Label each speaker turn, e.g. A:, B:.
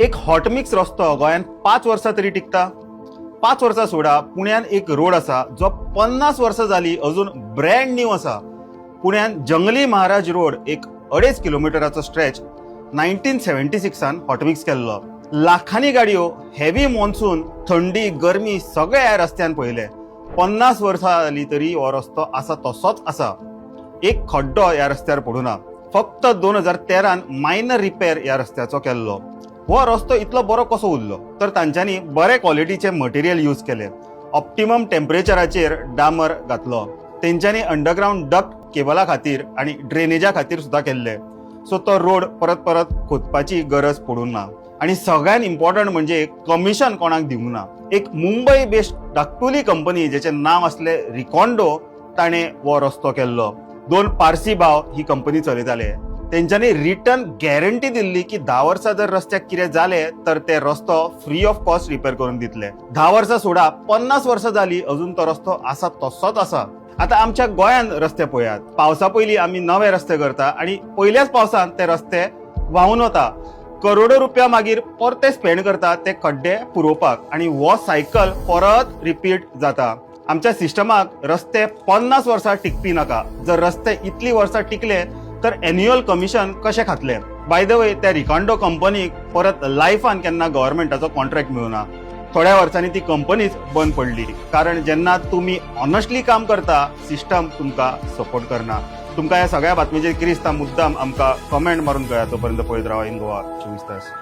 A: एक hot mix रस्तो गोंयान 5 वर्सां तरी टिकता. 5 वर्सां सोडा, पुण्यान एक रोड आसा जो 50 वर्सां जाली अजून ब्रँड न्यू आसा. पुण्यान जंगली महाराज रोड एक 2.5 किलोमिटराचो स्ट्रेच 1976 हॉट मिक्स केल्लो. लाखांनी गाडयो, हेवी मॉन्सून, थंडी, गरमी सगळे ह्या रस्त्यान पयले. 50 वर्सां जाली तरी हो रस्तो आसा तसोच आसा. एक खड्डो ह्या रस्त्यार पडूना. फक्त 2013 मायनर रिपेअर ह्या रस्त्याचो केल्लो. हो रस्तो इतलो बरो कसो उरलो? तर तांच्यांनी बरे क्वॉलिटीचे मटेरियल यूज केले. ऑप्टिमम टेम्परेचराचेर डामर घातलो. तेंच्यांनी अंडरग्राउंड डक्ट केबला खातीर आणि ड्रेनेजा खातीर सुद्धा केल्ले. सो तो रोड परत परत खोदपाची गरज पडूंक ना. आणि सगळ्यात इम्पॉर्टंट म्हणजे कमिशन कोणाक दिवंक ना. एक मुंबई बेस्ड धाकटुली कंपनी जेचें नाव असले रिकॉन्डो ताणे हो रस्तो केल्लो. 2 पारसी भाव ही कंपनी चलयताले. तेंच्यांनी रिटर्न गॅरंटी दिल्ली की 10 वर्सां जर रस्त्याक कितें जालें तर ते रस्तो फ्री ऑफ कॉस्ट रिपेअर करून दितले. 10 वर्सां सोडा, 50 वर्सां जाली अजून तो रस्तो आसा तसोच आसा. आता आमच्या गोंयान रस्ते पळयात. पावसा पयलीं आमी नवे रस्ते करता आणि पयल्याच पावसान ते रस्ते व्हांवन वता. करोडो रुपया मागीर परते स्पेंड करता ते खड्डे पुरोवपाक आणि हो सायकल परत रिपीट जाता. आमच्या सिस्टमाक रस्ते 50 वर्सां टिकपी नाका. जर रस्ते इतली वर्सां टिकले तर एन्युअल कमिशन कशें खातले? बाय द वे, त्या रिकॉन्डो कंपनीक परत लायफान केन्ना गव्हर्नमेंटाचो कॉन्ट्रॅक्ट मेळुना. थोड्या वर्सांनी ती कंपनीच बंद पडली. कारण जेन्ना तुम्ही ऑनेस्टली काम करता, सिस्टम तुमकां सपोर्ट करना. तुमकां ह्या सगळ्या बातमीचेर कितें दिसता मुद्दाम आमकां कमेंट मारून कळया. तोपर्यंत पळयत रावा इन गोवा 24 तास.